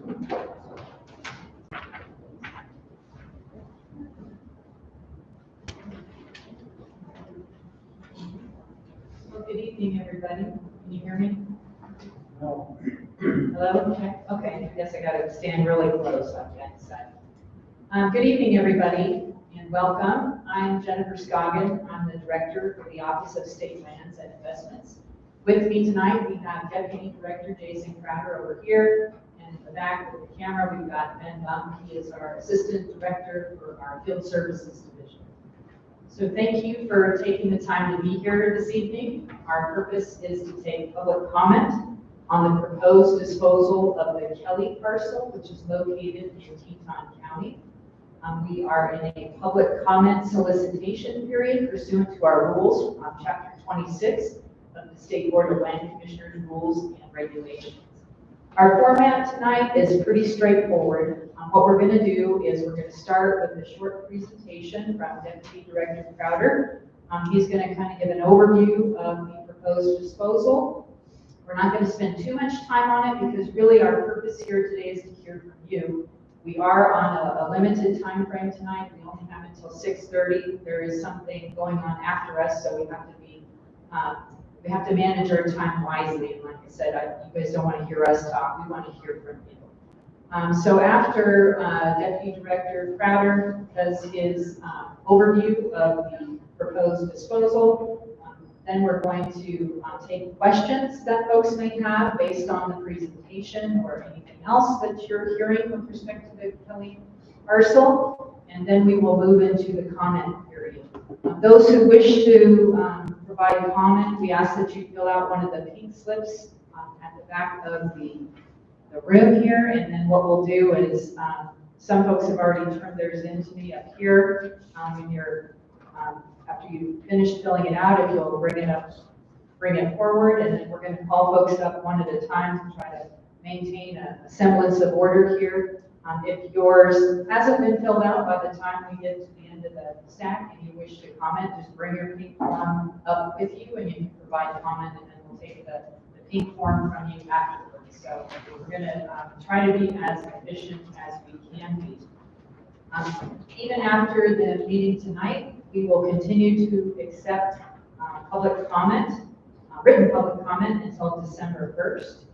Well, good evening, everybody. Can you hear me? No. Hello? Okay. I guess I got to stand really close on that side. Good evening, everybody, and welcome. I'm Jennifer Scoggin. I'm the Director for the Office of State Lands and Investments. With me tonight, we have Deputy Director Jason Crowder over here, and in the back with the camera, we've got Ben Bump. He is our Assistant Director for our Field Services Division. So thank you for taking the time to be here this evening. Our purpose is to take public comment on the proposed disposal of the Kelly parcel, which is located in Teton County. We are in a public comment solicitation period pursuant to our rules, Chapter 26 of the State Board of Land Commissioners Rules and Regulations. Our format tonight is pretty straightforward. What we're going to do is we're going to start with a short presentation from Deputy Director Crowder. He's going to kind of give an overview of the proposed disposal. We're not going to spend too much time on it because really our purpose here today is to hear from you. We are on a limited time frame tonight. We only have until 6:30. There is something going on after us, so we have to manage our time wisely. And like I said, you guys don't want to hear us talk. We want to hear from you. So after Deputy Director Crowder does his overview of the proposed disposal, then we're going to take questions that folks may have based on the presentation or anything else that you're hearing with respect to the Kelly parcel, and then we will move into the comment period. Those who wish to provide comment, we ask that you fill out one of the pink slips at the back of the room here, and then what we'll do is some folks have already turned theirs in to me up here. When you're after you finish filling it out, if you'll bring it forward, and then we're going to call folks up one at a time to try to maintain a semblance of order here. If yours hasn't been filled out by the time we get to the end of the stack and you wish to comment, just bring your pink form up with you and you can provide comment, and then we'll take the pink form from you afterwards. So we're going to try to be as efficient as we can be. Even after the meeting tonight, we will continue to accept public comment, written public comment until December 1st.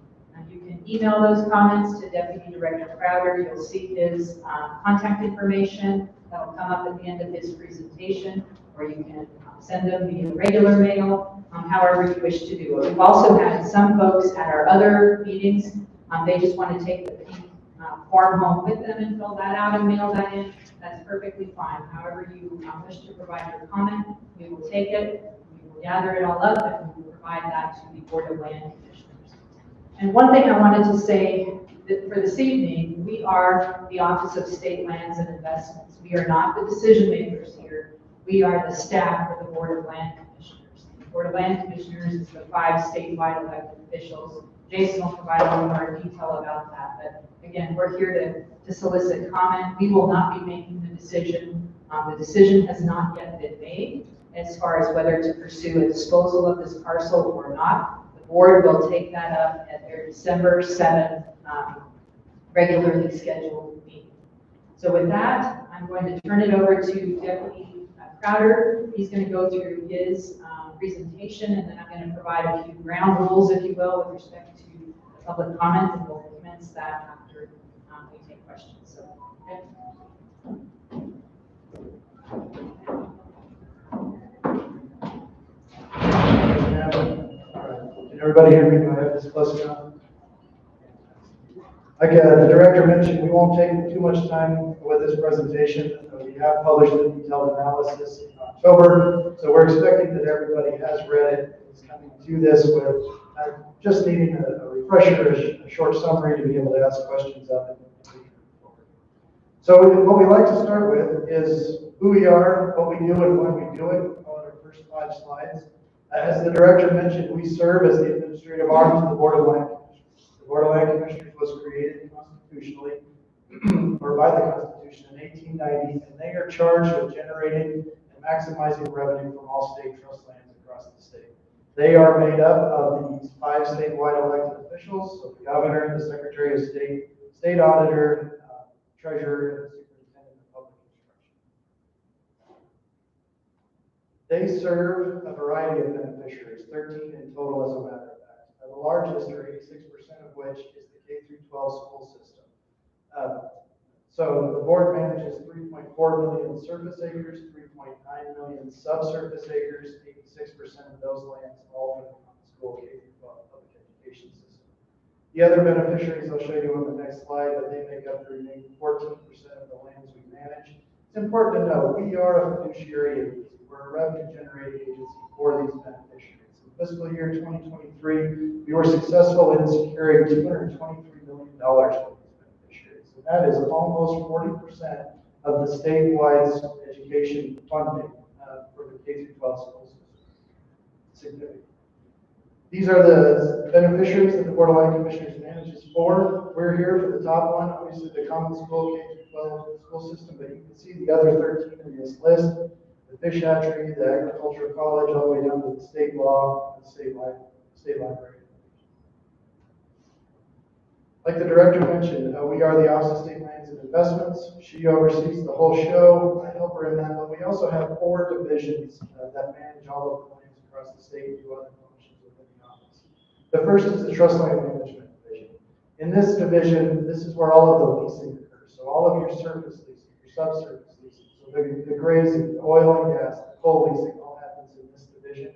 You can email those comments to Deputy Director Crowder. You'll see his contact information that will come up at the end of his presentation, or you can send them via regular mail, however you wish to do it. We've also had some folks at our other meetings, they just want to take the pink form home with them and fill that out and mail that in. That's perfectly fine. However you wish to provide your comment, we will take it, we will gather it all up, and we will provide that to the Board of Land Commissioners. And one thing I wanted to say that for this evening, we are the Office of State Lands and Investments. We are not the decision makers here. We are the staff for the Board of Land Commissioners. The Board of Land Commissioners is the 5 statewide elected officials. Jason will provide a little more detail about that. But again, we're here to solicit comment. We will not be making the decision. The decision has not yet been made as far as whether to pursue a disposal of this parcel or not. The board will take that up at their December 7th regularly scheduled meeting. So with that, I'm going to turn it over to Deputy Crowder. He's going to go through his presentation, and then I'm going to provide a few ground rules, if you will, with respect to the public comment, and we'll commence that after we take questions. So, okay. Can everybody hear me? Do I have this close enough? Like the director mentioned, we won't take too much time with this presentation. We have published a detailed analysis in October, so we're expecting that everybody has read it. Is coming to this with just needing a refresher, a short summary to be able to ask questions of it. So what we like to start with is who we are, what we do, and when we do it. We'll call it our first 5 slides. As the director mentioned, we serve as the administrative arm to the Board of Land Commissioners. The Board of Land Commissioners was created constitutionally, or by the Constitution in 1890, and they are charged with generating and maximizing revenue from all state trust lands across the state. They are made up of these 5 statewide elected officials, so the governor, the Secretary of State, state auditor, treasurer, and superintendent of public instruction. They serve a variety of beneficiaries, 13 in total as a matter of fact. The largest, or 86% of which, is the K through 12 school system. So the board manages 3.4 million surface acres, 3.9 million subsurface acres, 86% of those lands all for the school K through 12 public education system. The other beneficiaries I'll show you on the next slide, but they make up the remaining 14% of the lands we manage. It's important to know we are a fiduciary agency. We're a revenue generating agency for these beneficiaries. In fiscal year 2023, we were successful in securing $223 million for these beneficiaries. So that is almost 40% of the statewide education funding for the K through 12 school system. Significant. These are the beneficiaries that the Board of Land Commissioners manages for. We're here for the top one, obviously the common school K through 12 school system, but you can see the other 13 in this list. The fish hatchery, the agricultural college, all the way down to the state law, and the state library. Like the director mentioned, we are the Office of State Lands and Investments. She oversees the whole show. I help her in that, but we also have 4 divisions that manage all of the lands across the state and do other functions within the office. The first is the Trust Land Management Division. In this division, this is where all of the leasing occurs. So all of your surface leasing, your subsurface leasing, so the grazing, the oil and gas, the coal leasing, all happens in this division,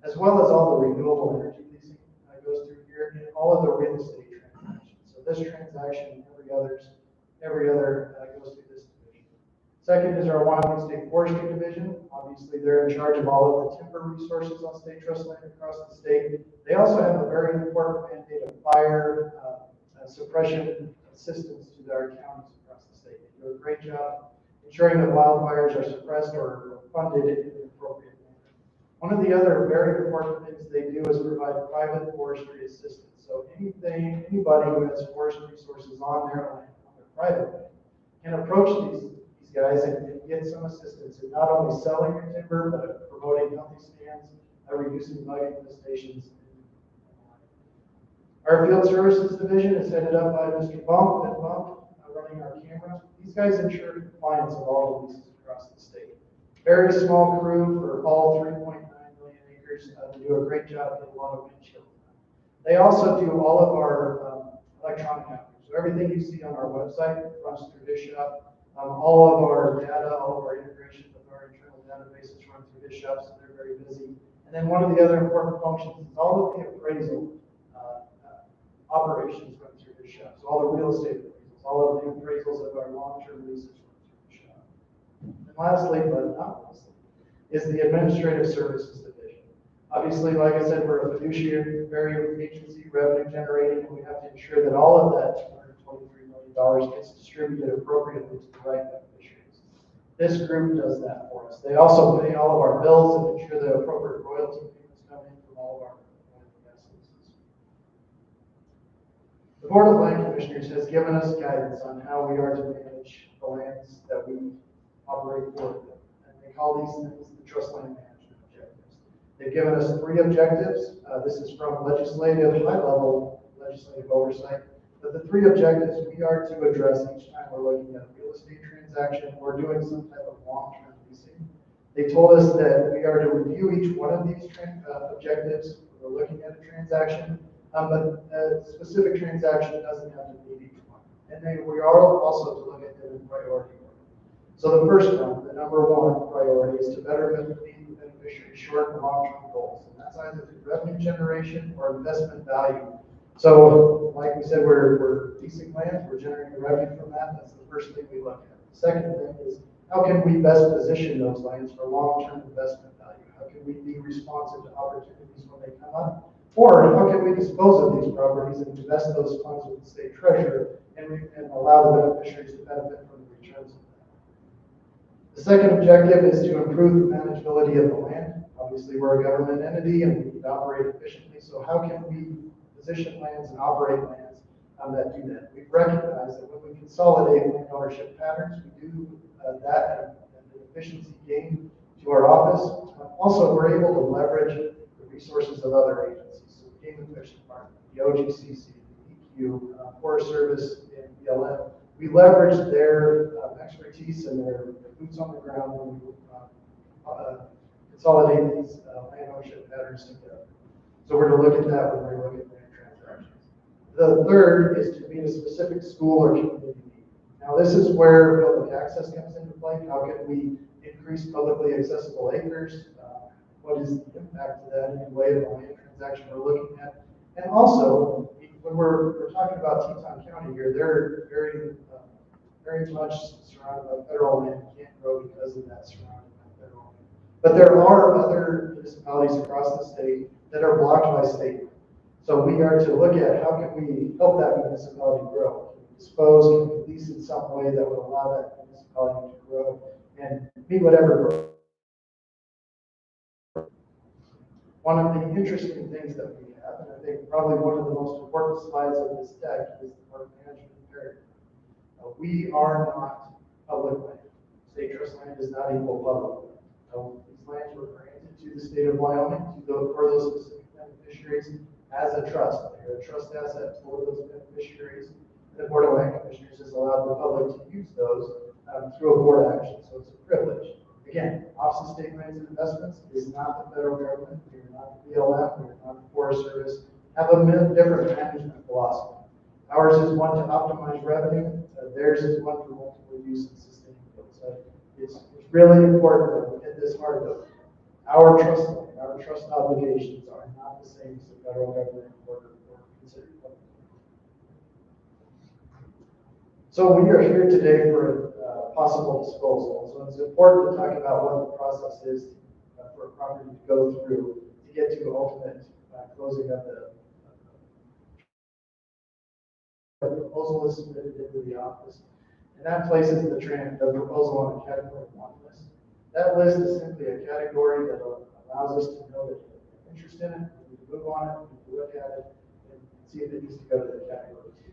as well as all the renewable energy leasing goes through here, and all of the real estate transactions. So this transaction and every other goes through this division. Second is our Wyoming State Forestry Division. Obviously, they're in charge of all of the timber resources on state trust land across the state. They also have a very important mandate of fire suppression assistance to our counties across the state. They do a great job ensuring that wildfires are suppressed or funded in an appropriate manner. One of the other very important things they do is provide private forestry assistance. So anybody who has forest resources on their land, on their private land, can approach these guys and get some assistance in not only selling your timber, but promoting healthy stands, reducing bug infestations. Our Field Services Division is headed up by Mr. Bump, running our camera. These guys ensure compliance of all the leases across the state. Very small crew for all 3.9 million acres. They do a great job in a lot of windshield. They also do all of our electronic outreach. So everything you see on our website runs through this shop. All of our data, all of our integration with our internal databases run through this shop, so they're very busy. And then one of the other important functions is all of the appraisal operations run through this shop. So all the real estate appraisals, all of the appraisals of our long-term leases run through the shop. And lastly, but not lastly, is the Administrative Services Division. Obviously, like I said, we're a fiduciary agency, revenue generating, and we have to ensure that all of that $223 million gets distributed appropriately to the right beneficiaries. This group does that for us. They also pay all of our bills and ensure the appropriate royalty payments come in from all of our leases. The Board of Land Commissioners has given us guidance on how we are to manage the lands that we operate for, and they call these things the Trust Land Management Objectives. They've given us 3 objectives. This is from high-level legislative oversight. But the 3 objectives we are to address each time we're looking at a real estate transaction or doing some type of long-term leasing. They told us that we are to review each one of these objectives when we're looking at a transaction. But a specific transaction doesn't have to meet each one. And then we are also to look at them in priority order. So the first one, the number 1 priority, is to better meet the beneficiary's short and long-term goals. And that's either through revenue generation or investment value. So, like we said, we're leasing land, we're generating revenue from that. That's the first thing we look at. The second thing is, how can we best position those lands for long-term investment value? How can we be responsive to opportunities when they come up? Or how can we dispose of these properties and invest those funds with the state treasurer and allow the beneficiaries to benefit from the returns of that? The second objective is to improve the manageability of the land. Obviously, we're a government entity and we need to operate efficiently. So how can we position lands and operate lands that do that? We've recognized that when we consolidate land ownership patterns, we do that and an efficiency gain to our office. Also, we're able to leverage the resources of other agencies. So the Game and Fish Department, the OGCC, the EQ, Forest Service, and BLM. We leverage their expertise and their boots on the ground when we consolidate these land ownership patterns together. So we're to look at that when we're looking at land transactions. The third is to meet a specific school or community need. Now this is where public access comes into play. How can we increase publicly accessible acres? What is the impact of that in the way of the land transaction we're looking at? And also, when we're talking about Teton County here, they're very much surrounded by federal land, can't grow because of that surrounded by federal land. But there are other municipalities across the state that are blocked by state. So we are to look at how can we help that municipality grow. Can we dispose, can we lease in some way that would allow that municipality to grow and meet whatever growth. One of the interesting things that we have, and I think probably one of the most important slides of this deck, is the park management imperative. We are not public land. State trust land is not equal public land. These lands were granted to the state of Wyoming for those specific beneficiaries as a trust. They're a trust asset for those beneficiaries. And the Board of Land Commissioners has allowed the public to use those through a board action, so it's a privilege. Again, Office of State Lands and Investments is not the federal government. We are not the BLM. We are not the Forest Service. Have a different management philosophy. Ours is one to optimize revenue. Theirs is one for multiple use and sustainability. So it's really important that we hit this hard though. Our trust land, our trust obligations are not the same as the federal government or considered public. So we are here today for possible disposal. So it's important to talk about what the process is for a property to go through to get to ultimate closing of the proposal is submitted into the office. And that places the proposal on a category 1 list. That list is simply a category that allows us to know that we have interest in it, we can move on it, we can look at it, and see if it needs to go to the category 2.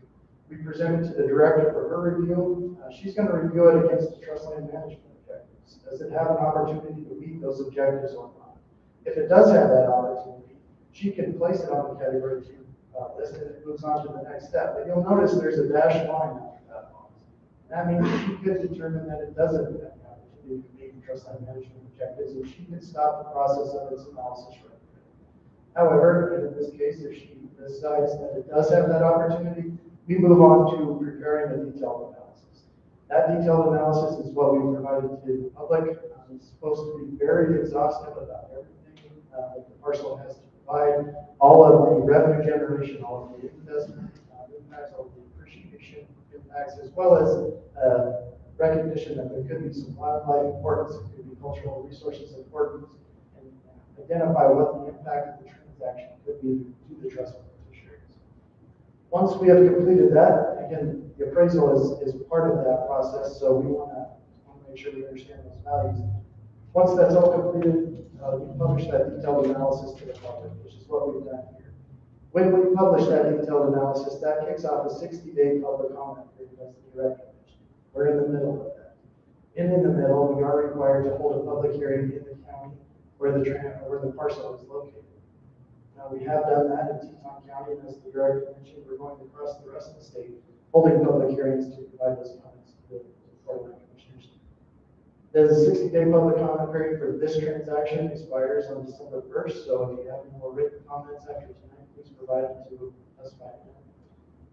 We present it to the director for her review. She's going to review it against the trust land management objectives. Does it have an opportunity to meet those objectives or not? If it does have that opportunity, she can place it on the category 2 list and it moves on to the next step. But you'll notice there's a dashed line after that box. That means she could determine that it doesn't have the opportunity to meet trust land management objectives, and she can stop the process of its analysis right there. However, in this case, if she decides that it does have that opportunity, we move on to preparing a detailed analysis. That detailed analysis is what we provided to the public. It's supposed to be very exhaustive about everything that the parcel has to provide, all of the revenue generation, all of the investment impacts, all of the appreciation impacts, as well as recognition that there could be some wildlife importance, there could be cultural resources importance, and identify what the impact of the transaction could be to the trust beneficiaries. Once we have completed that, again, the appraisal is part of that process, so we want to make sure we understand those values. Once that's all completed, we publish that detailed analysis to the public, which is what we've done here. When we publish that detailed analysis, that kicks off a 60-day public comment period, as the director mentioned. We're in the middle of that. In the middle, we are required to hold a public hearing in the county where the parcel is located. Now, we have done that in Teton County, and as the director mentioned, we're going across the rest of the state, holding public hearings to provide those comments to the Board of Land Commissioners. The 60-day public comment period for this transaction expires on December 1st, so if you have any more written comments after tonight, please provide them to us by now.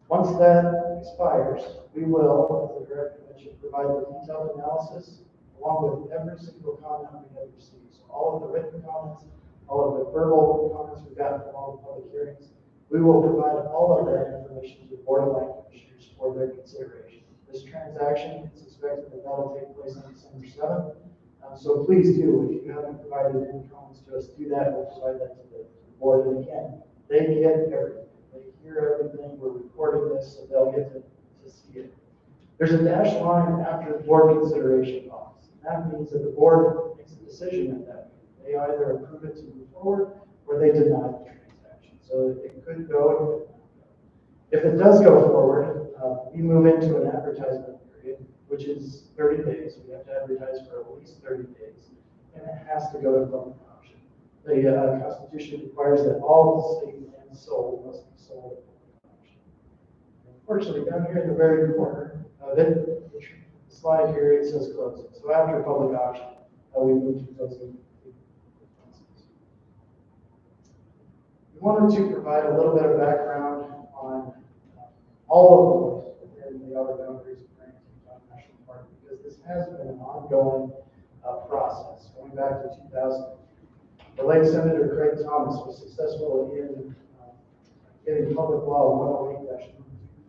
Once that expires, we will, as the director mentioned, provide the detailed analysis along with every single comment we have received. So all of the written comments, all of the verbal comments we've gotten from all the public hearings, we will provide all of that information to the Board of Land Commissioners for their consideration. This transaction is expected that will take place on December 7th. So please do, if you haven't provided any comments to us, do that. We'll provide that to the board. And again, they get everything. They hear everything. We're recording this, so they'll get to see it. There's a dashed line after the board consideration box. That means that the board makes a decision at that point. They either approve it to move forward or they deny the transaction. So it could go. If it does go forward, we move into an advertisement period, which is 30 days. We have to advertise for at least 30 days, and it has to go to public auction. The Constitution requires that all the state lands sold must be sold at public auction. And Unfortunately, down here in the very corner of it, the slide here, it says closing. So after public auction, we move to closing. We wanted to provide a little bit of background on all of the within the outer boundaries of Grand Teton National Park, because this has been an ongoing process going back to 2000. The late Senator Craig Thomas was successful in getting public law 108-2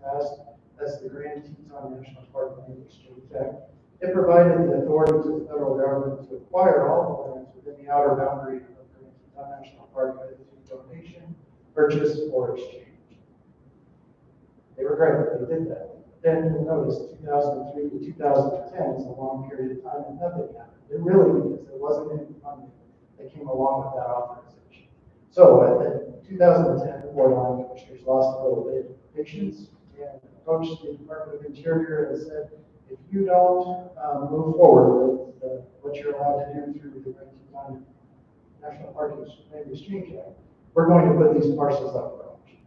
passed. That's the Grand Teton National Park Land Exchange Act. It provided the authority to the federal government to acquire all the lands within the outer boundary of Grand Teton National Park either through donation, purchase, or exchange. They were great, they did that. Then you'll notice 2003 to 2010 is a long period of time and nothing happened. It really because there wasn't any funding that came along with that authorization. So at the 2010, the Board of Land Commissioners lost a little bit of patience and approached the Department of Interior and said, if you don't move forward with what you're allowed to do through the Grand Teton National Park Land Exchange Act, we're going to put these parcels up for auction.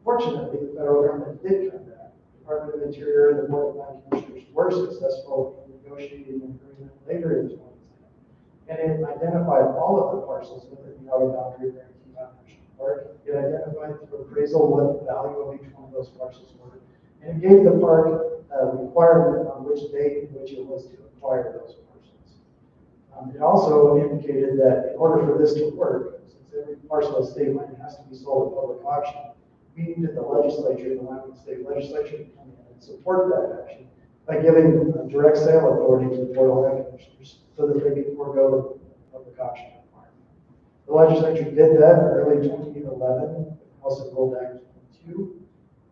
Fortunately, the federal government did come back. The Department of Interior and the Board of Land Commissioners were successful in negotiating an agreement later in 2010, and it identified all of the parcels within the outer boundary of Grand Teton National Park. It identified through appraisal what the value of each one of those parcels were, and it gave the park a requirement on which date in which it was to acquire those parcels. It also indicated that in order for this to work, since every parcel of state land has to be sold at public auction, we needed the legislature, the Wyoming State Legislature, to come in and support that action by giving direct sale authority to the Board of Land Commissioners so that they could forego the public auction requirement. The legislature did that in early 2011, with the House of Gold Act 22.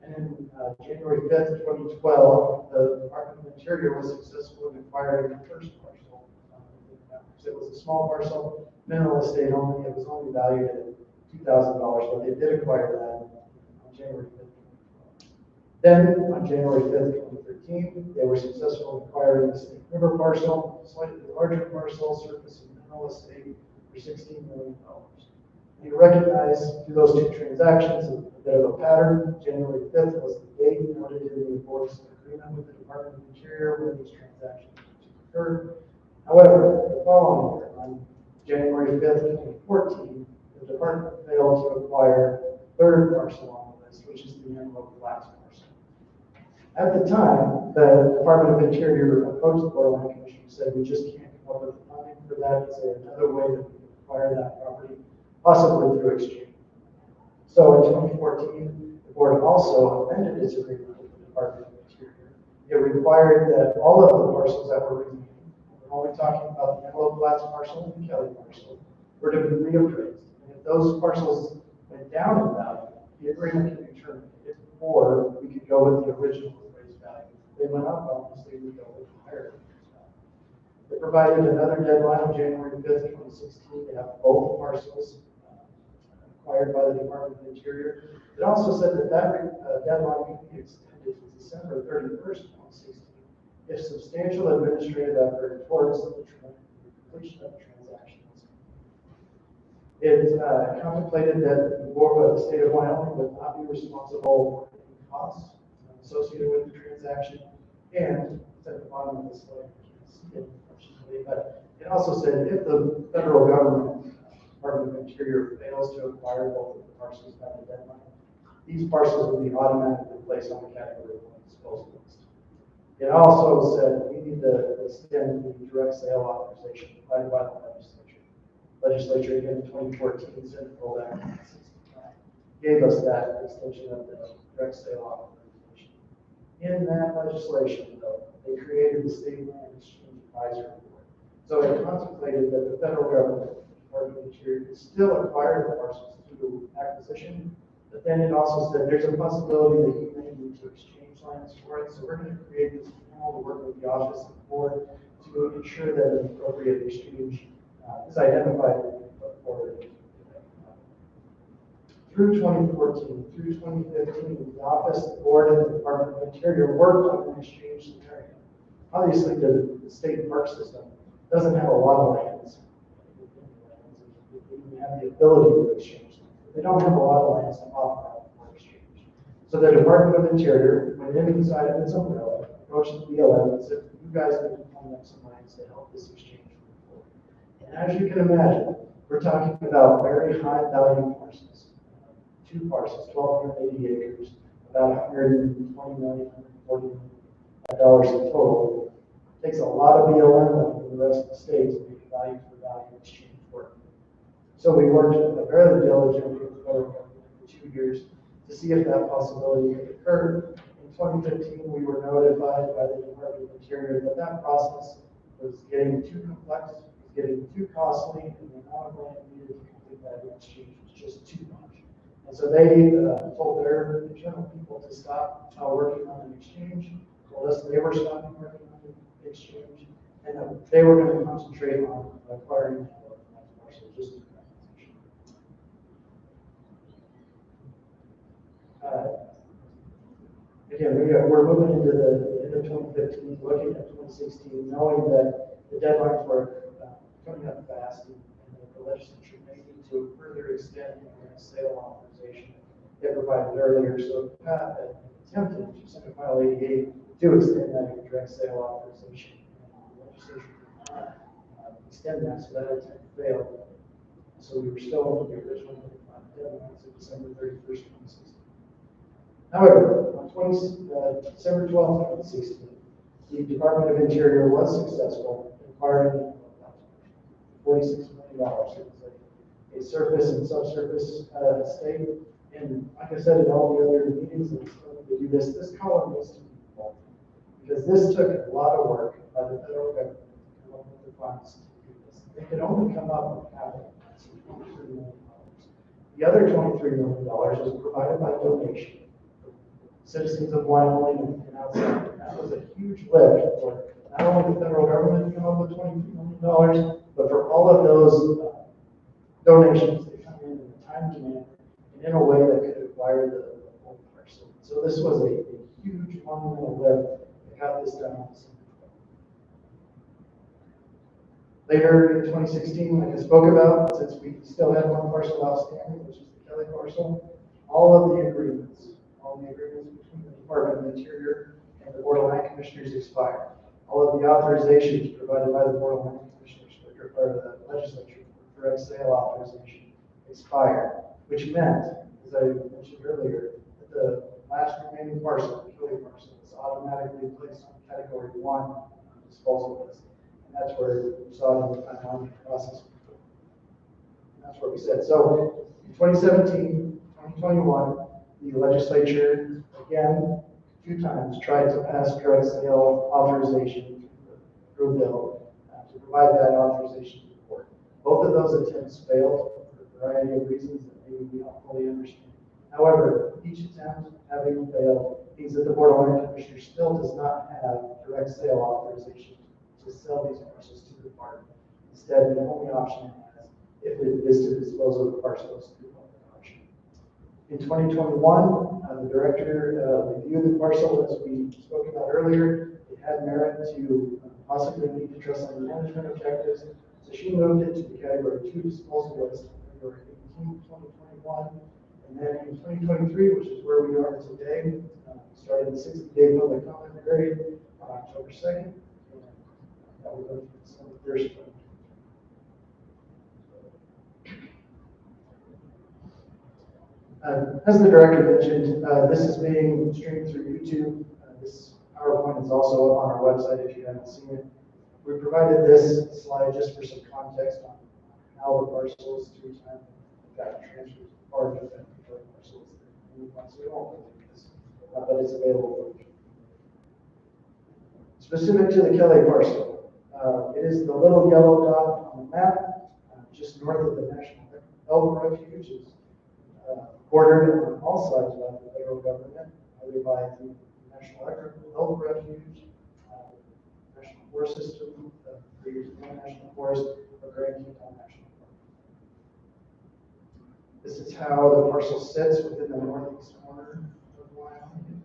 And in January 5th, 2012, the Department of Interior was successful in acquiring the first parcel. It was a small parcel, mineral estate only. It was only valued at $2,000, but they did acquire that on January 5th, 2012. Then, on January 5th, 2013, they were successful in acquiring the Snake River parcel, slightly larger parcel, surface and mineral estate, for $16 million. And you recognize through those two transactions a bit of a pattern. January 5th was the date noted in the board's agreement with the Department of Interior when these transactions occurred. However, the following year, on January 5th, 2014, the department failed to acquire the third parcel on the list, which is the Emerald Flats parcel. At the time, the Department of Interior approached the Board of Land Commission and said, we just can't come up with the funding for that. Is there another way that we can acquire that property, possibly through exchange? So in 2014, the board also amended its agreement with the Department of Interior. It required that all of the parcels that were remaining, we're only talking about the Antelope Flats parcel and the Kelly parcel, were to be reappraised. And if those parcels went down in value, the agreement can be terminated, or we could go with the original appraised value. If they went up, obviously we go with the higher appraised value. It provided another deadline of January 5th, 2016 to have both parcels acquired by the Department of Interior. It also said that deadline could be extended to December 31st, 2016, if substantial administrative effort towards the completion of the transaction was made. It contemplated that the board of the state of Wyoming would not be responsible for any costs associated with the transaction, and it's at the bottom of the slide, you can see it, unfortunately, but it also said if the federal government, Department of Interior, fails to acquire both of the parcels by the deadline, these parcels will be automatically placed on the Category 1 disposal list. It also said we need to extend the direct sale authorization provided by the legislature. Legislature, again, in 2014, Senate Gold Act 69, gave us that extension of the direct sale authorization. In that legislation, though, they created the State Land Exchange Advisory Board. So it contemplated that the federal government, Department of Interior, could still acquire the parcels through acquisition, but then it also said there's a possibility that you may need to exchange lands for it. So we're going to create this panel to work with the office and the board to ensure that an appropriate exchange is identified for it. Through 2014, through 2015, the office, the board, and the Department of Interior worked on an exchange scenario. Obviously, the state park system doesn't have a lot of lands. They have the ability to exchange them. They don't have a lot of lands to offer out for exchange. So the Department of Interior went inside of its umbrella, approached the BLM and said, you guys need to come up some lines to help this exchange move forward. And as you can imagine, we're talking about very high value parcels. Two parcels, 1,280 acres, about $120 million, $140 million in total. It takes a lot of BLM money from the rest of the state to make value for value exchange work. So we worked very diligently with the federal government for 2 years to see if that possibility could occur. In 2015, we were notified by the Department of Interior that that process was getting too complex, was getting too costly, and the amount of land needed to complete that exchange was just too much. And so they told their internal people to stop working on an exchange, told us they were stopping working on the exchange, and they were going to concentrate on acquiring parcels just to again, we're moving into the end of 2015, looking at 2016, knowing that the deadlines were coming up fast, and the legislature may need to further extend the sale authorization they provided earlier. So Pat attempted to Senate File 88 to extend that direct sale authorization. And the legislature did not extend that, so that attempt failed. So we were still in the original deadlines of December 31st, 2016. However, on December 12th, 2016, the Department of Interior was successful in acquiring $46 million. It was a surface and subsurface estate. And like I said in all the other meetings that started to do this, this column needs to be involved. Because this took a lot of work by the federal government to come up with the funds to do this. They could only come up with capital, $23 million. The other $23 million was provided by donation. Citizens of Wyoming and outside. That was a huge lift for not only the federal government to come up with $23 million, but for all of those donations that come in a timely manner and in a way that could acquire the whole parcel. So this was a huge monumental lift that got this done on December 12th. Later in 2016, like I spoke about, since we still had one parcel outstanding, which is the Kelly parcel, all of the agreements between the Department of Interior and the Board of Land Commissioners expired. All of the authorizations provided by the Board of Land Commissioners or the legislature for direct sale authorization expired, which meant, as I mentioned earlier, that the last remaining parcel, the Kelly parcel, was automatically placed on Category 1 disposal list. And that's where we saw the timeline process. And that's what we said. So in 2017, 2021, the legislature, again, a few times tried to pass direct sale authorization through a bill to provide that authorization to the court. Both of those attempts failed for a variety of reasons that maybe we don't fully understand. However, each attempt having failed means that the Board of Land Commissioners still does not have direct sale authorization to sell these parcels to the party. Instead, the only option it has, if it is to dispose of the parcels, through public auction. In 2021, the director reviewed the parcel as we spoke about earlier. It had merit to possibly meet the trust land management objectives. So she moved it to the Category 2 disposal list on February 18, 2021. And then in 2023, which is where we are today, we started the 60-day public comment period on October 2nd. And that will go through December 1st. As the director mentioned, this is being streamed through YouTube. This PowerPoint is also up on our website if you haven't seen it. We provided this slide just for some context on how the parcels through time got transferred to the park and that parcels. So we won't go through this, but it's available. Specific to the Kelly parcel, it is the little yellow dot on the map, just north of the National Elk Refuge. Bordered on all sides by the federal government, either by the National Elk Refuge, National Forest System, the National Forest, or Grand Teton National Park. This is how the parcel sits within the northeast corner of Wyoming.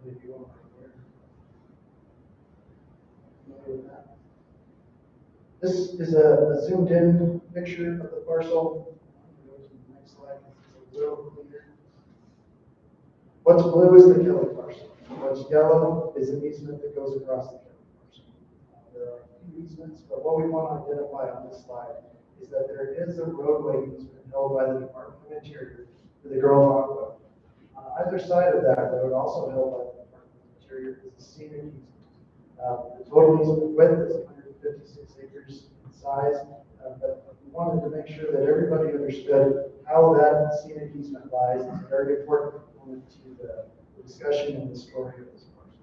If you want right there. This is a zoomed in picture of the parcel. Go to the next slide. It's a little cleaner. What's blue is the Kelly parcel. What's yellow is an easement that goes across the Kelly parcel. There are a few easements, but what we want to identify on this slide is that there is a roadway easement held by the Department of Interior for the Girl Road. On either side of that road, also held by the Department of Interior, is a scenic easement. The total easement width is 156 acres in size, but we wanted to make sure that everybody understood how that scenic easement lies. It's a very important component to the discussion and the story of this parcel.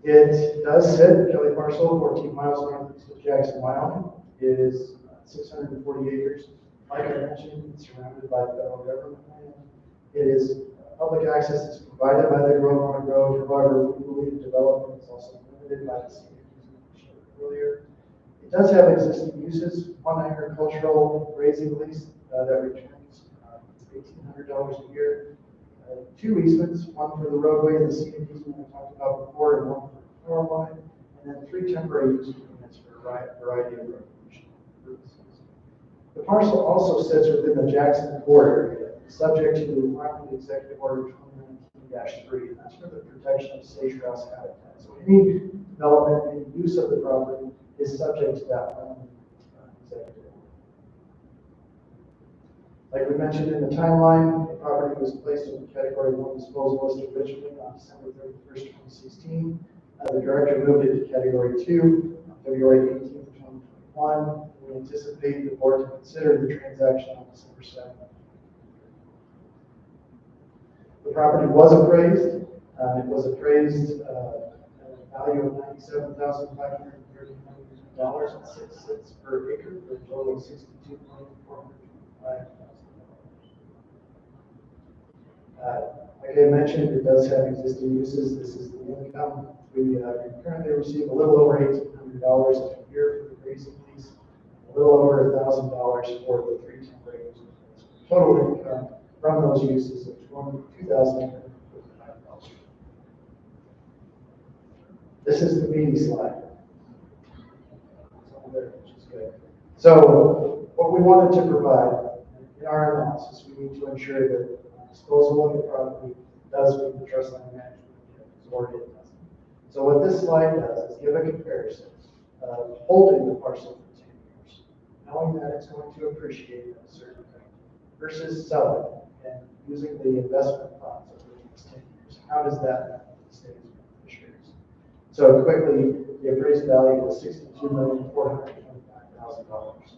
It does sit, Kelly parcel, 14 miles northeast of Jackson, Wyoming. It is 640 acres. Like I mentioned, it's surrounded by federal government land. It is public access is provided by the Grove Road. However, we believe development is also limited by the scenic easement we showed earlier. It does have existing uses, one agricultural grazing lease that returns $1,800 a year. Two easements, one for the roadway and the scenic easement we talked about before, and one for the power line, and then 3 temporary use permits for a variety of recreational purposes. The parcel also sits within the Jackson Core area, subject to the Wyoming Executive Order 2019-3, and that's for the protection of sage-grouse habitat. So any development, any use of the property is subject to that executive order. Like we mentioned in the timeline, the property was placed in the Category 1 disposal list originally on December 31st, 2016. The director moved it to Category 2 on February 18th, 2021. We anticipate the board to consider the transaction on December 7th. The property was appraised. It was appraised at a value of $97,539 at 6 cents per acre for a total of $62,425,000. Like I mentioned, it does have existing uses. This is the income. We currently receive a little over $1,800 a year for the grazing lease, a little over $1,000 for the 3 temporary uses. Total income from those uses of $2,845. This is the meaty slide. Which is good. So what we wanted to provide in our analysis, we need to ensure that disposal of the property does meet the trust land management objectives, or it doesn't. So what this slide does is give a comparison of holding the parcel for 10 years, knowing that it's going to appreciate at a certain rate, versus selling and using the investment funds over the next 10 years. How does that benefit the state's beneficiaries? So quickly, the appraised value was $62,425,000.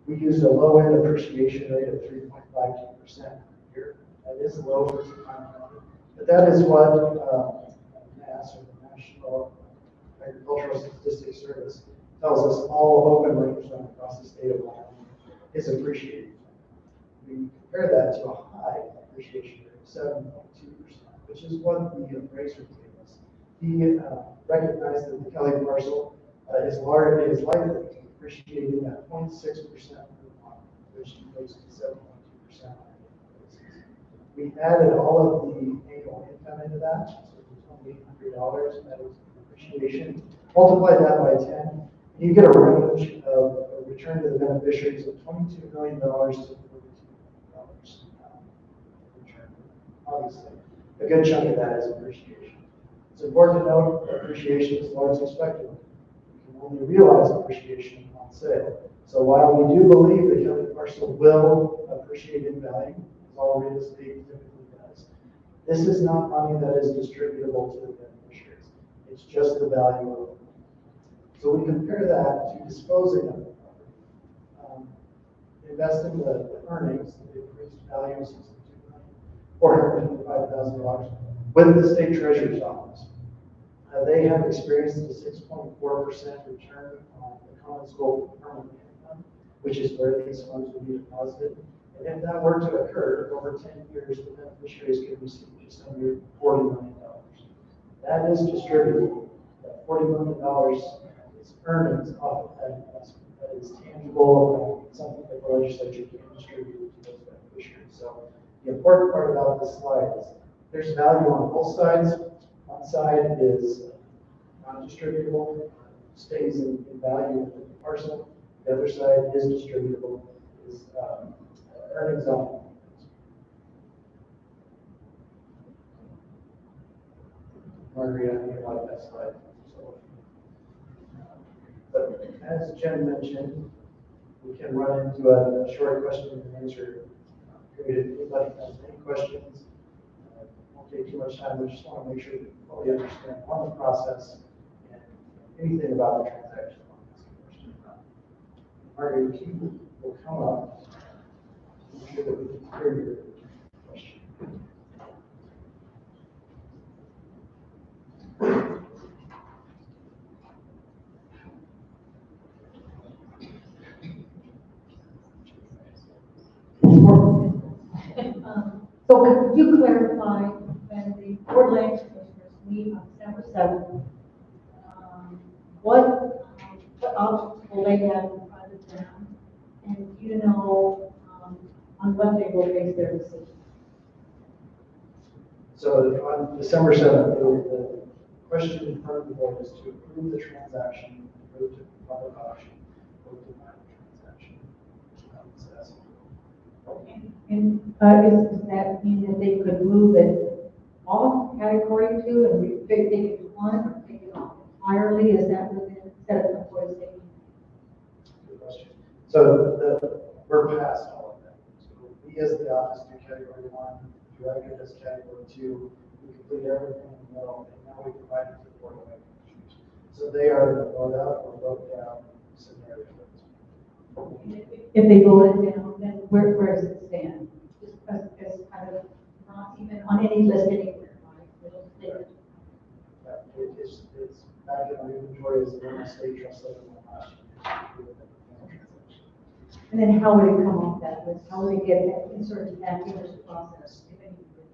We used a low-end appreciation rate of 3.52% per year. That is low for some time, but that is what NAS, or the National Agricultural Statistics Service, tells us all open rangeland across the state of Wyoming is appreciated. We compare that to a high appreciation rate of 7.2%, which is what the appraiser gave us. He recognized that the Kelly parcel is likely to appreciate at 0.6% per month, which equates to 7.2%. We added all of the annual income into that, so $2,800, that was appreciation. Multiply that by 10, and you get a range of a return to the beneficiaries of $22 million to $42 million return. Obviously, a good chunk of that is appreciation. It's important to note that appreciation is largely speculative. You can only realize appreciation on sale. So while we do believe the Kelly parcel will appreciate in value, as all real estate typically does, this is not money that is distributable to the beneficiaries. It's just the value of it. So we compare that to disposing of the property. Investing the earnings, the increased value of $62,425,000 with the state treasurer's office. They have experienced a 6.4% return on the common school permanent income, which is where these funds will be deposited. And if that were to occur over 10 years, the beneficiaries could receive just under $40 million. That is distributable. That $40 million is earnings off of that investment. That is tangible, something that the legislature can distribute to those beneficiaries. So the important part about this slide is there's value on both sides. One side is non-distributable, stays in value within the parcel. The other side is distributable, is earnings on. Marguerite, I think you like that slide. So, but as Jen mentioned, we can run into a short question and answer period. If anybody has any questions, won't take too much time. We just want to make sure that you fully understand on the process and anything about the transaction. Marguerite, you will come up. Make sure that we can hear your question. So could you clarify when the Board of Land Commissioners meet on December 7th, what options will they have in front of them? And do you know on what they will base their decision? So on December 7th, the question in front of the board is to approve the transaction, move to public auction, or deny the transaction. So that's And does that mean that they could move it off category 2 and take it to 1 or take it off entirely? Is that within, instead of what is taking? good question. So we're past all of that. So we as the office do category 1, director does category 2, we complete everything in the middle, and now we provide it to the board of land commissioners. So they are the vote up or vote down scenario. If they vote it down, then where does it stand? Just as kind of not even on any list anywhere, right? It'll stay. It's back in our inventory as a state trust level last year. And then how would it come off that list? How would it get that inserted back into the process? If anybody did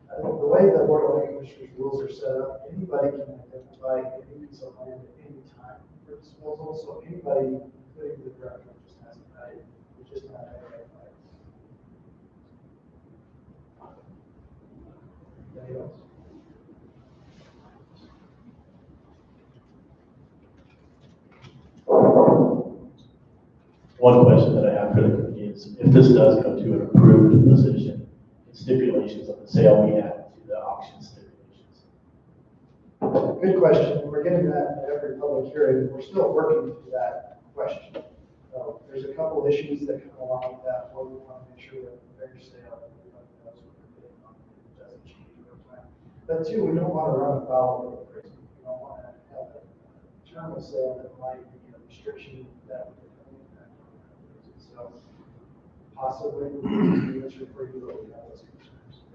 that? The way the Board of Land Commissioners rules are set up, anybody can identify any piece of land at any time for disposal. So anybody, including the director, just has a value. We just not identified. Anybody else? One question that I have for the committee is, if this does go to an approved position, stipulations of the sale we add to the auction stipulations. Good question. We're getting that at every public hearing. We're still working through that question. There's a couple issues that come along with that. One, we want to make sure that the fair sale, everybody knows what we're bidding on, it doesn't change over time. But two, we don't want to run afoul of the prison. We don't want to have a term of sale that might be a restriction that would have an impact on that prison. So possibly, we answer for you, but we have those concerns.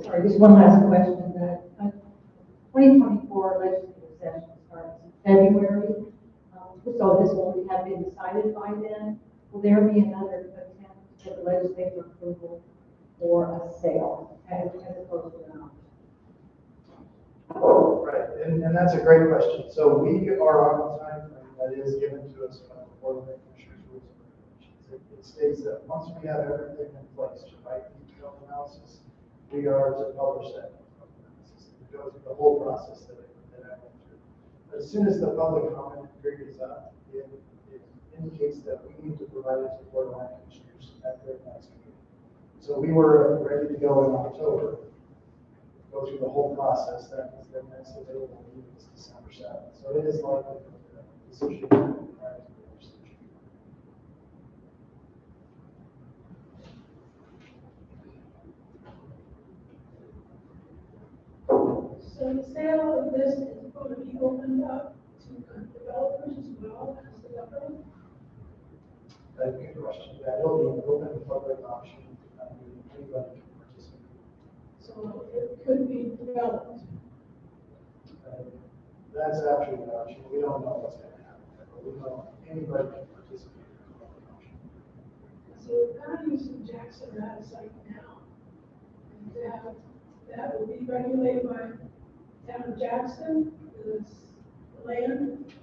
Sorry, just one last question. The 2024 legislative session starts in February. So this will have been decided by then. Will there be another attempt at the legislative approval for a sale as opposed to an auction? Right, and that's a great question. So we are on the time frame that is given to us by the Board of Land Commissioners Rules and Regulations. It states that once we have everything in place to write the detailed analysis, we are to publish that detailed analysis. It goes through the whole process that I went through. As soon as the public comment period is up, it indicates that we need to provide it to the Board of Land Commissioners at their next meeting. So we were ready to go in October. Go through the whole process. That means their next available meeting is December 7th. So it is likely that the decision will be prior to the legislature. So the sale of this is going to be opened up to developers as well as the government? That's a good question. Yeah, it'll be an open public auction. Anybody can participate. So it could be developed. That's after the auction. We don't know what's going to happen, but we know anybody can participate in the public auction. So the values in Jackson are out of sight now. And that will be regulated by town of Jackson, this land.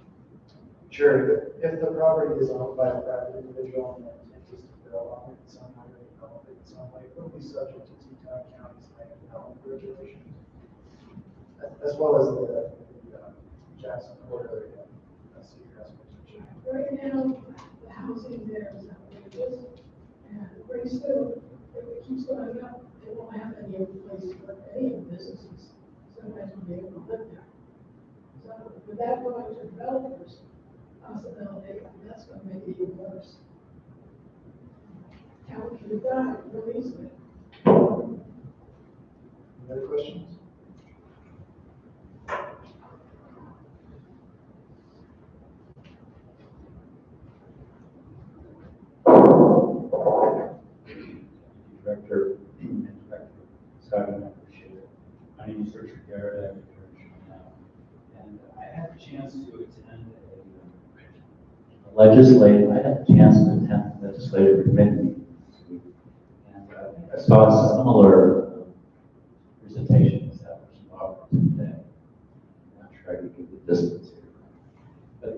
Sure, if the property is owned by a private individual and intends to build on it in some way, or develop it in some way, it will be subject to Teton County's land development regulations, as well as the Jackson Port area, city transportation. Right now, the housing there is outrageous, and pretty soon, they're keeps going up, they won't have any place for any of the businesses. Sometimes we'll be able to live there. So with that going to developers, possibility, that's gonna make it even worse. Town could have done it real easily. Any other questions? Director and Director Scott, I appreciate it. My name is Richard Garrett, I'm here in Cheyenne. And I had a chance to attend I had a chance to attend a legislative committee meeting this week. And I think I saw similar presentations that were offered today. I'm not sure I could give the distance here. But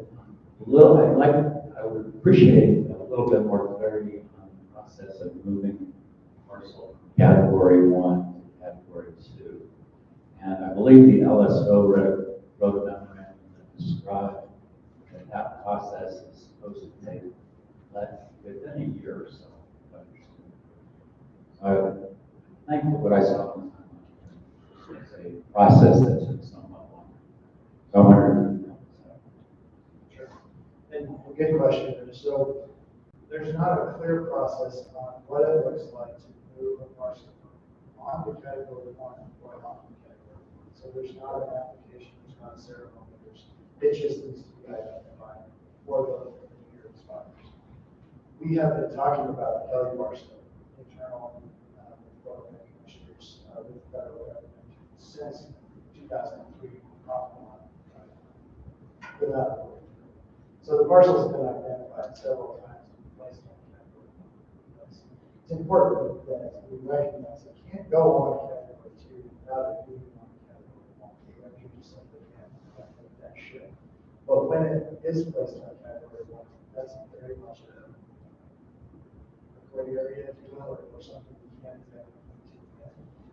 I would appreciate a little bit more clarity on the process of moving parcel from category 1 to category 2. And I believe the LSO wrote a memorandum that described that process is supposed to take within a year or so. I think what I saw was a process that took somewhat longer. So I wonder. Sure. And good question. So there's not a clear process on what it looks like to move a parcel on to category 1 or off to category 1. So there's not an application, there's not a ceremony, it just needs to be identified for the year expires. We have been talking about the Kelly parcel internal board of commissioners with the federal government since 2003 without work. So the parcel's been identified several times and placed on category 1. It's important that we recognize it can't go on category 2 without it being on category 1. You just simply can't make that shift. But when it is placed on category 1, that's very much a gray area, if you will, or something we can't exactly do.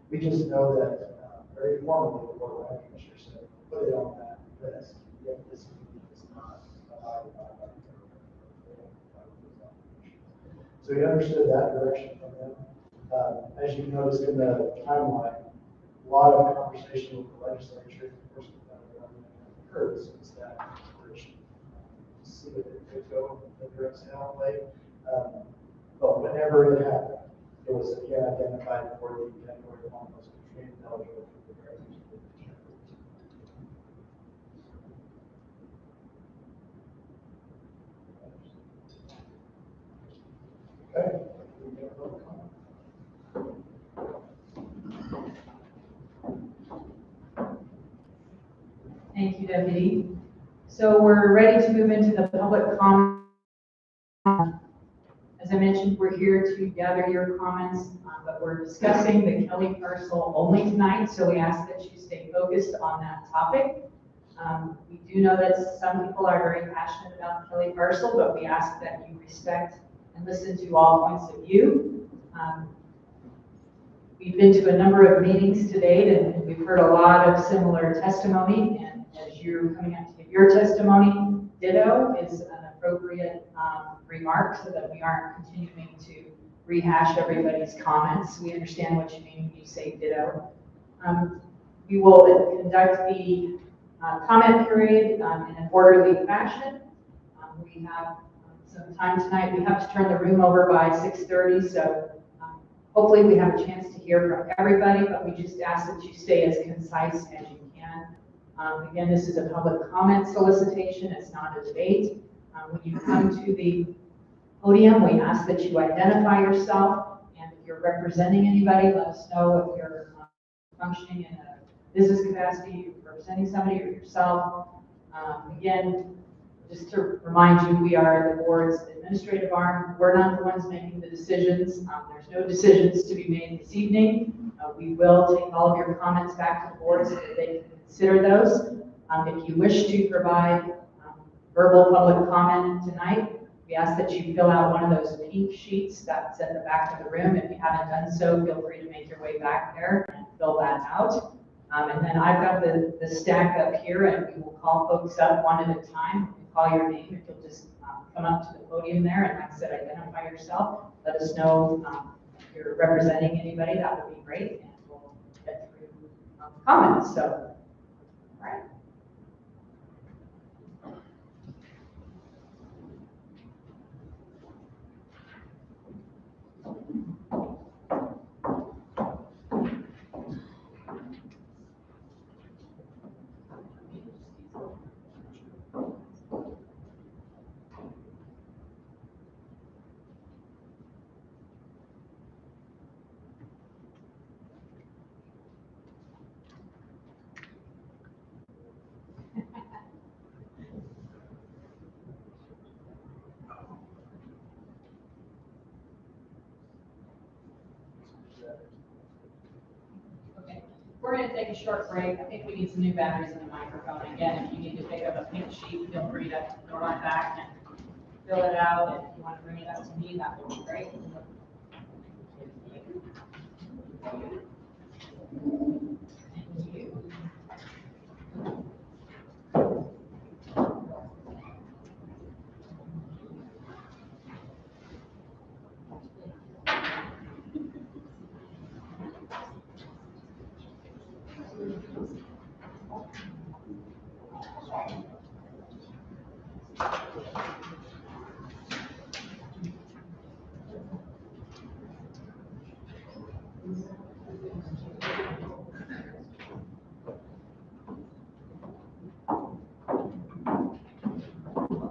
We just know that very formally the Board of Commissioners said, put it on that list if this is not allowed by the So we understood that direction from them. As you noticed in the timeline, a lot of conversation with the legislature, of course, with the federal government occurred since that expiration. See if it could go the direct sale way. But whenever it happened, it was again identified for the category 1 was eligible for the direct sale. Okay. Thank you, Deputy. So we're ready to move into the public comment. As I mentioned, we're here to gather your comments, but we're discussing the Kelly parcel only tonight, so we ask that you stay focused on that topic. We do know that some people are very passionate about the Kelly parcel, but we ask that you respect and listen to all points of view. We've been to a number of meetings to date, and we've heard a lot of similar testimony, and as you're coming up to give your testimony, ditto is an appropriate remark so that we aren't continuing to rehash everybody's comments. We understand what you mean when you say ditto. We will conduct the comment period in an orderly fashion. We have some time tonight. We have to turn the room over by 6:30, so hopefully we have a chance to hear from everybody, but we just ask that you stay as concise as you can. Again, this is a public comment solicitation. It's not a debate. When you come to the podium, we ask that you identify yourself, and if you're representing anybody, let us know if you're functioning in a business capacity, representing somebody or yourself. Again, just to remind you, we are the board's administrative arm. We're not the ones making the decisions. There's no decisions to be made this evening. We will take all of your comments back to the board so that they can consider those. If you wish to provide verbal public comment tonight, we ask that you fill out one of those pink sheets that's at the back of the room. If you haven't done so, feel free to make your way back there and fill that out. And then I've got the stack up here, and we will call folks up one at a time. We'll call your name if you'll just come up to the podium there, and like I said, identify yourself. Let us know you're representing anybody, that would be great, and we'll get through comments, so, all right. Okay, we're going to take a short break. I think we need some new batteries in the microphone. Again, if you need to pick up a pink sheet, feel free to go right back and fill it out. And if you want to bring it up to me, that would be great. Thank you.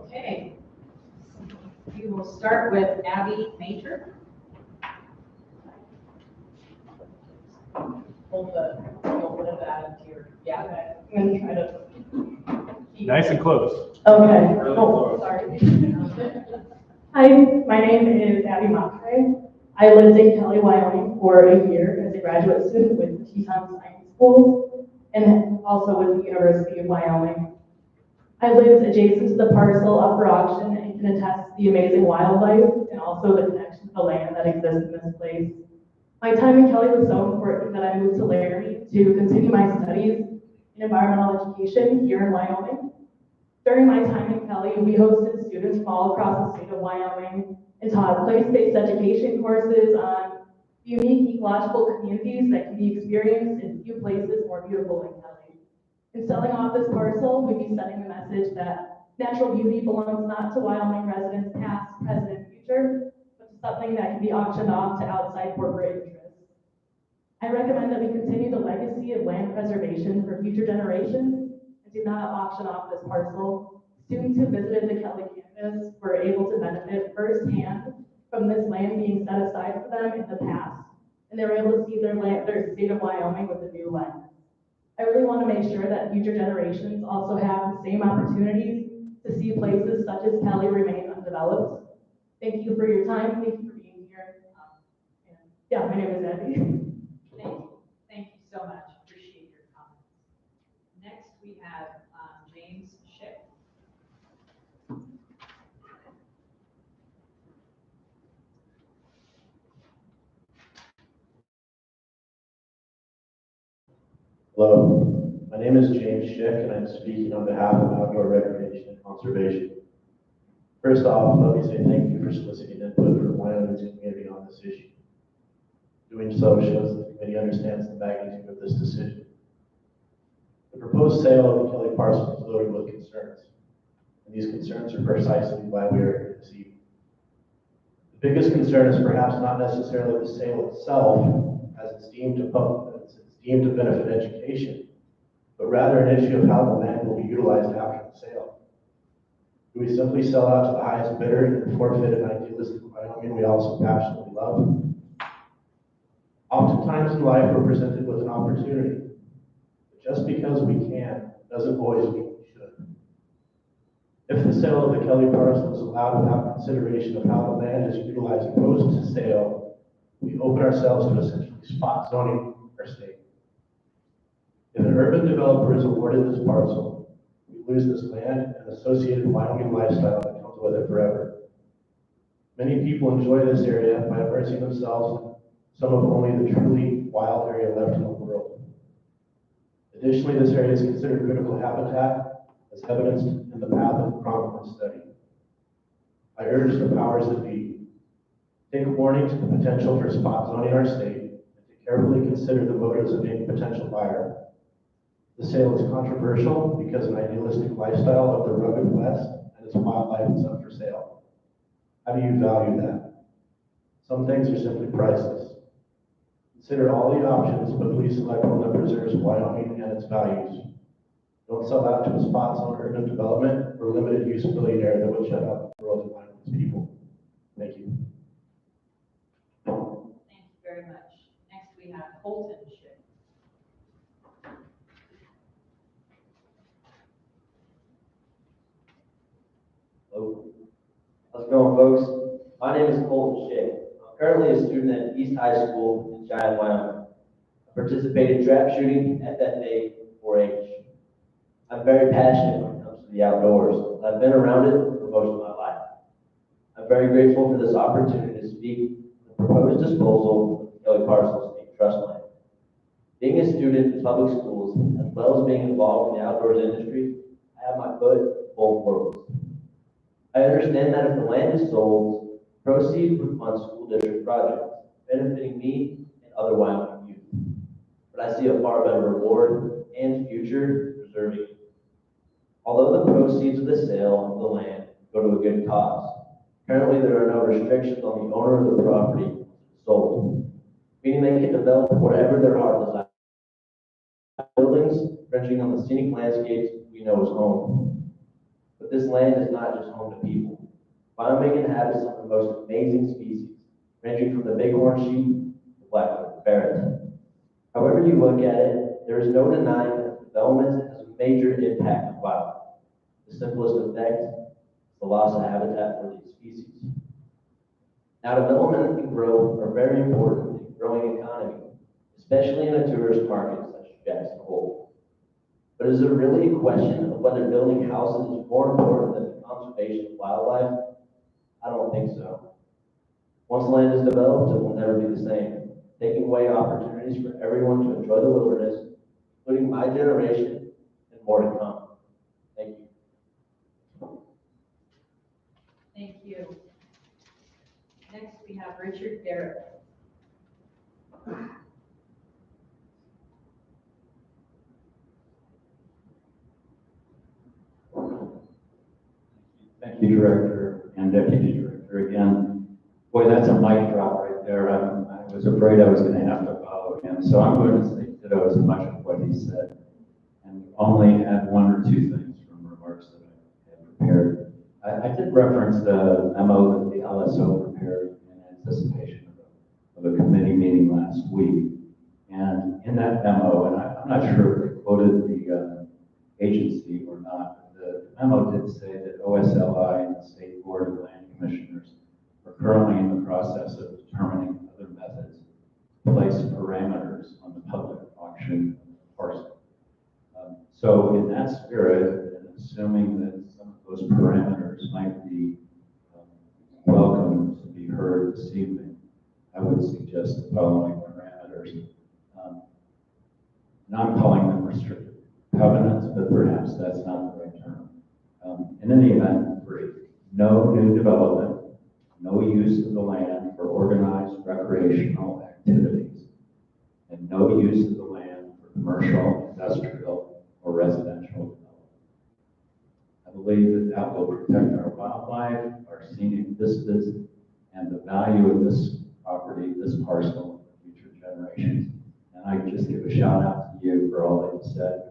Okay. We will start with Abby Major. Hold the, hold that into your, yeah, okay. I'm gonna try to. Nice and close. Okay. Really Oh, close. sorry. Hi, my name is Abby Matre. I lived in Kelly, Wyoming for a year as a graduate student with the Teton Science School and also with the University of Wyoming. I lived adjacent to the parcel up for auction and can attest to the amazing wildlife and also the connection to the land that exists in this place. My time in Kelly was so important that I moved to Laramie to continue my studies in environmental education here in Wyoming. During my time in Kelly, we hosted students from all across the state of Wyoming and taught place-based education courses on unique ecological communities that can be experienced in few places more beautiful than Kelly. In selling off this parcel, we'd be sending the message that natural beauty belongs not to Wyoming residents past, present, and future, but to something that can be auctioned off to outside corporate interests. I recommend that we continue the legacy of land preservation for future generations and do not auction off this parcel. Students who visited the Kelly campus were able to benefit firsthand from this land being set aside for them in the past, and they were able to see their land, their state of Wyoming with a new lens. I really want to make sure that future generations also have the same opportunities to see places such as Kelly remain undeveloped. Thank you for your time. Thank you for being here. And yeah, my name is Abby. Thank you. Thank you so much. Appreciate your comments. Next, we have James Schick. Hello, my name is James Schick, and I'm speaking on behalf of Outdoor Recreation and Conservation. First off, let me say thank you for soliciting input from Wyoming's community on this issue. Doing so shows that the committee understands the magnitude of this decision. The proposed sale of the Kelly parcel is loaded with concerns, and these concerns are precisely why we are here this evening. The biggest concern is perhaps not necessarily the sale itself, as it's deemed to benefit education, but rather an issue of how the land will be utilized after the sale. Do we simply sell out to the highest bidder and forfeit an idealistic Wyoming we also passionately love? Oftentimes in life, we're presented with an opportunity, but just because we can doesn't always mean we should. If the sale of the Kelly parcel is allowed without consideration of how the land is utilized post-sale, we open ourselves to essentially spot zoning our state. If an urban developer is awarded this parcel, we lose this land and associated Wyoming lifestyle that comes with it forever. Many people enjoy this area by immersing themselves in some of only the truly wild area left in the world. Additionally, this area is considered critical habitat, as evidenced in the path of prominence study. I urge the powers that be, Take warning to the potential for spot zoning in our state, and to carefully consider the motives of any potential buyer. The sale is controversial because an idealistic lifestyle of the rugged West and its wildlife is up for sale. How do you value that? Some things are simply priceless. Consider all the options, but please select one that preserves Wyoming and its values. Don't sell out to a spot zone urban development or limited use billionaire that would shut out the world and Wyoming's people. Thank you. Thank you very much. Next, we have Colton Schick. Hello. How's it going, folks? My name is Colton Schick. I'm currently a student at East High School in Cheyenne, Wyoming. I participate in trap shooting, FFA, 4-H. I'm very passionate when it comes to the outdoors. I've been around it for most of my life. I'm very grateful for this opportunity to speak on the proposed disposal of Kelly Parcel State Trust Land. Being a student in public schools, as well as being involved in the outdoors industry, I have my foot in both worlds. I understand that if the land is sold, proceeds would fund school district projects, benefiting me and other Wyoming youth. But I see a far better reward and future preserving it. Although the proceeds of the sale of the land go to a good cause, currently there are no restrictions on the owner of the property sold, meaning they can develop whatever their heart desires. Buildings ranging on the scenic landscapes we know as home. But this land is not just home to people. Wyoming inhabits some of the most amazing species, ranging from the bighorn sheep to black ferret. However you look at it, there is no denying that development has a major impact on wildlife. The simplest effect is the loss of habitat for these species. Now, development and growth are very important in growing economy, especially in a tourist market such as Jackson Hole. But is there really a question of whether building houses is more important than the conservation of wildlife? I don't think so. Once land is developed, it will never be the same, taking away opportunities for everyone to enjoy the wilderness, including my generation and more to come. Thank you. Thank you. Next, we have Richard Garrett. Thank you, Director and Deputy Director. Again, boy, that's a mic drop right there. I was afraid I was going to have to follow him. So I'm going to say ditto as much of what he said and only add one or two things from remarks that I had prepared. I did reference the memo that the LSO prepared in anticipation of a committee meeting last week. And in that memo, and I'm not sure if it quoted the agency or not, the memo did say that OSLI and the State Board of Land Commissioners are currently in the process of determining other methods to place parameters on the public auction parcel. So in that spirit, and assuming that some of those parameters might be welcome to be heard this evening, I would suggest the following parameters. And I'm calling them restricted covenants, but perhaps that's not the right term. In any event, brief. No new development, no use of the land for organized recreational activities, and no use of the land for commercial, industrial, or residential development. I believe that that will protect our wildlife, our scenic vistas, and the value of this property, this parcel, for future generations. And I just give a shout out to you for all that you said.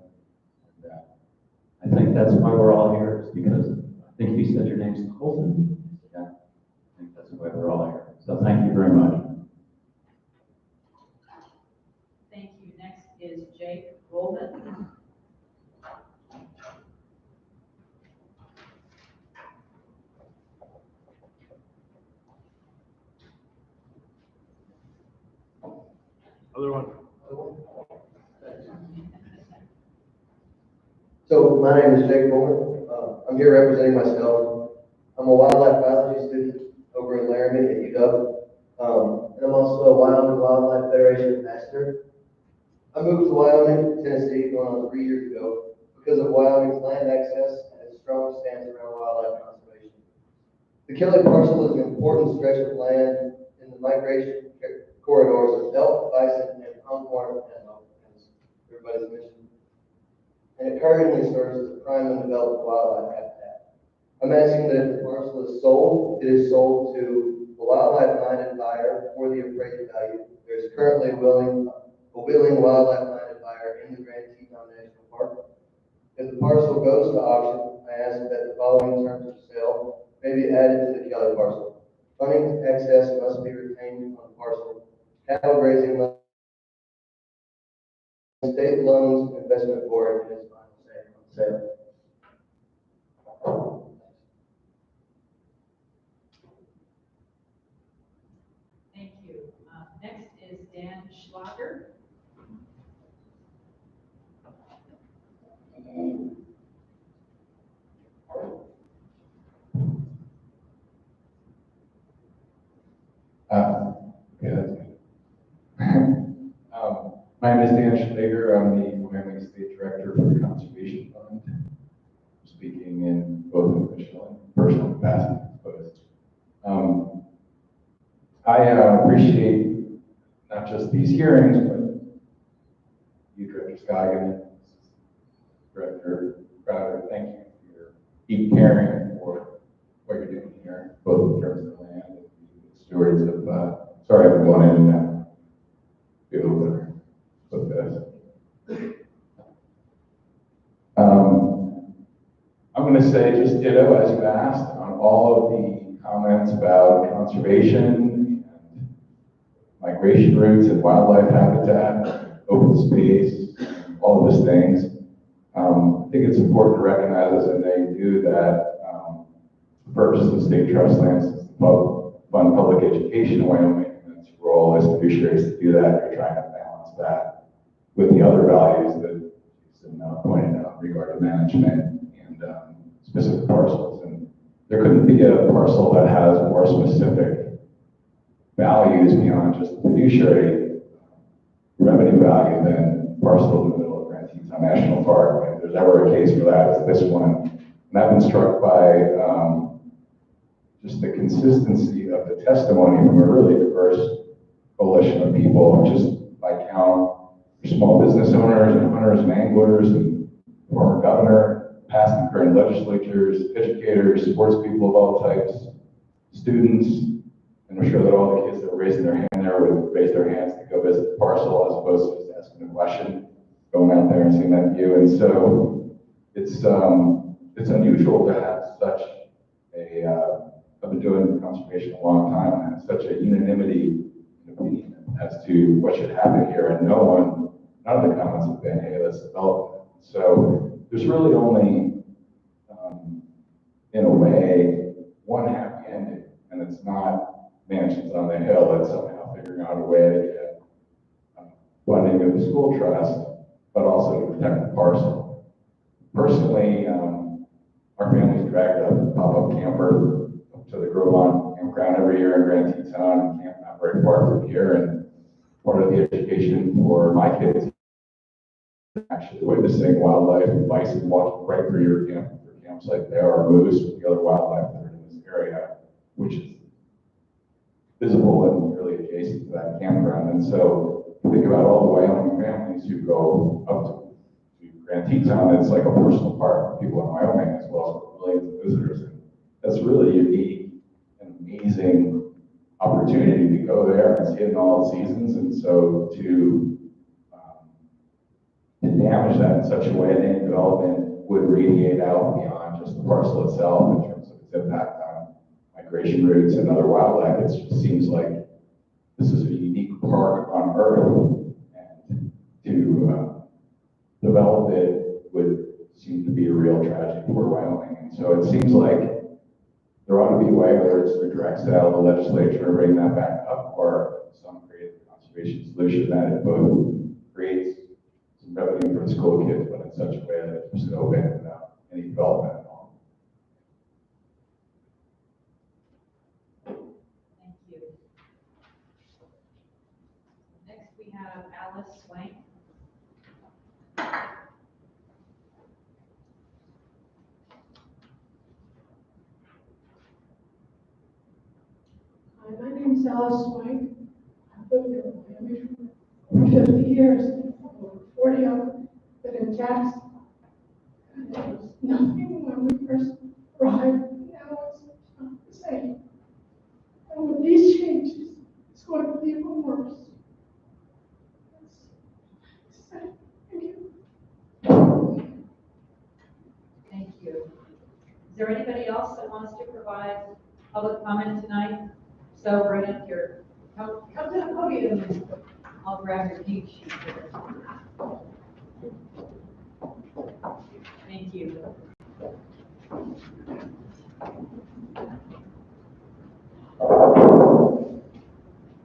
I think that's why we're all here, is because I think you said your name's Colton. Yeah, I think that's why we're all here. So thank you very much. Thank you. Next is Jake Goldman. Other one. So my name is Jake Bowman. I'm here representing myself. I'm a wildlife biology student over in Laramie at UW. And I'm also a Wyoming Wildlife Federation ambassador. I moved to Wyoming, Tennessee, going on 3 years ago because of Wyoming's land access and its strong stance around wildlife conservation. The Kelly parcel is an important stretch of land migration corridors of elk, bison, and pronghorn antelope, as everybody's mentioned. And it currently serves as a prime and developed wildlife habitat. I'm asking that if the parcel is sold, it is sold to a wildlife-minded buyer for the appraised value. There is currently a willing wildlife-minded buyer in the Grand Teton National Park. If the parcel goes to auction, I ask that the following terms of sale may be added to the Kelly parcel. Funding excess must be retained on the parcel. Cattle grazing must state loans investment board has final say on sale. Thank you. Next is Dan Schlager. Yeah, that's good. My name is Dan Schlager. I'm the Wyoming State Director for the Conservation Fund. I'm speaking in both official and personal capacity, I suppose. I appreciate not just these hearings, but you, Director Scoggin, Director Crowder, thank you for your deep caring for what you're doing here, both in terms of the land and the stewards of, sorry, I'm going in and be a little bit with this. I'm going to say just ditto as you asked on all of the comments about conservation and migration routes and wildlife habitat, open space, all of those things. I think it's important to recognize, as they do, that the purpose of state trust lands is to fund public education in Wyoming, and its role as fiduciaries to do that. You're trying to balance that with the other values that Jason pointed out regarding management and specific parcels. And there couldn't be a parcel that has more specific values beyond just the fiduciary revenue value than parcel in the middle of Grand Teton National Park. And if there's ever a case for that, it's this one. And I've been struck by just the consistency of the testimony from a really diverse coalition of people. Just by count, small business owners and hunters and anglers and former governor, past and current legislatures, educators, sports people of all types, students, and I'm sure that all the kids that were raising their hand there would raise their hands to go visit the parcel as opposed to just asking a question, going out there and seeing that view. And so it's unusual to have such a, I've been doing conservation a long time, and have such a unanimity in opinion as to what should happen here, and none of the comments have been, hey, let's develop it. So there's really only, in a way, one happy ending, and it's not mansions on the hill. It's somehow figuring out a way to get funding of the school trust, but also to protect the parcel. Personally, our family's dragged a pop-up camper up to the Grove campground every year in Grand Teton, and camp not very far from here, and part of the education for my kids actually witnessing wildlife and bison walking right through your campsite there, or moose with the other wildlife that are in this area, which is visible and really adjacent to that campground. And so think about all the Wyoming families who go up to Grand Teton. It's like a personal park for people in Wyoming, as well as for millions of visitors. And that's really unique and amazing opportunity to go there and see it in all seasons. And so to damage that in such a way that any development would radiate out beyond just the parcel itself in terms of its impact on migration routes and other wildlife. It just seems like this is a unique park on Earth, and to develop it would seem to be a real tragedy for Wyoming. And so it seems like there ought to be a way, whether it's through direct sale of the legislature, bring that back up, or some creative conservation solution that it both creates some revenue for the school kids, but in such a way that it's just open without any development at all. Thank you. Next, we have Alice Swank. Hi, my name is Alice Swank. 50 years, over 40 of them, been in Jackson. And there was nothing when we first arrived. Now it's not the same. And with these changes, it's going to be even worse. It's sad. Thank you. Thank you. Is there anybody else that wants to provide public comment tonight? So right up here, come to the podium and I'll grab your pink sheet here. Thank you.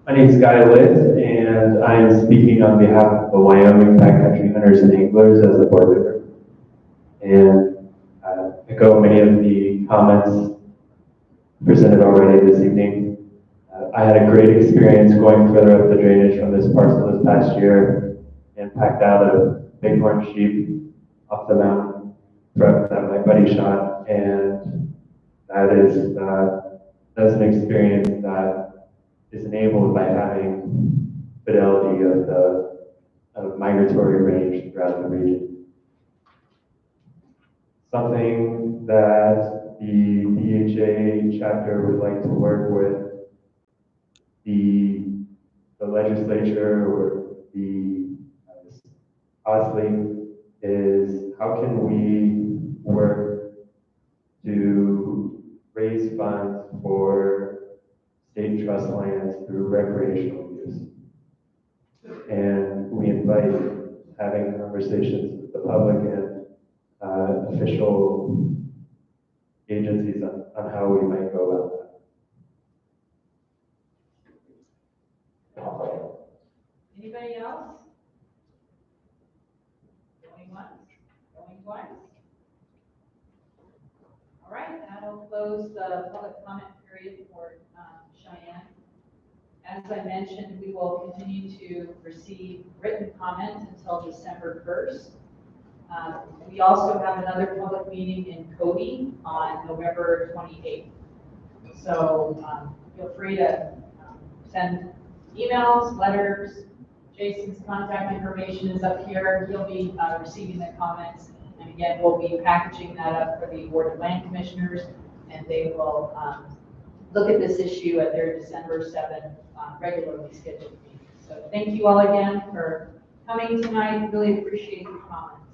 My name is Guy Litt, and I am speaking on behalf of the Wyoming Backcountry Hunters and Anglers as a board member. And I echo many of the comments presented already this evening. I had a great experience going further up the drainage from this parcel this past year and packed out a bighorn sheep off the mountain that my buddy shot, and that's an experience that is enabled by having fidelity of the migratory range throughout the region. Something that the BHA chapter would like to work with the legislature or the OSLE is how can we work to raise funds for state trust lands through recreational use. And we invite having conversations with the public and official agencies on how we might go about that. Anybody else? Going once, going twice. All right, that'll close the public comment period for Cheyenne. As I mentioned, we will continue to receive written comment until December 1st. We also have another public meeting in Cody on November 28th. So feel free to send emails, letters. Jason's contact information is up here. He'll be receiving the comments. And again, we'll be packaging that up for the Board of Land Commissioners, and they will look at this issue at their December 7th regularly scheduled meeting. So thank you all again for coming tonight. Really appreciate your comments.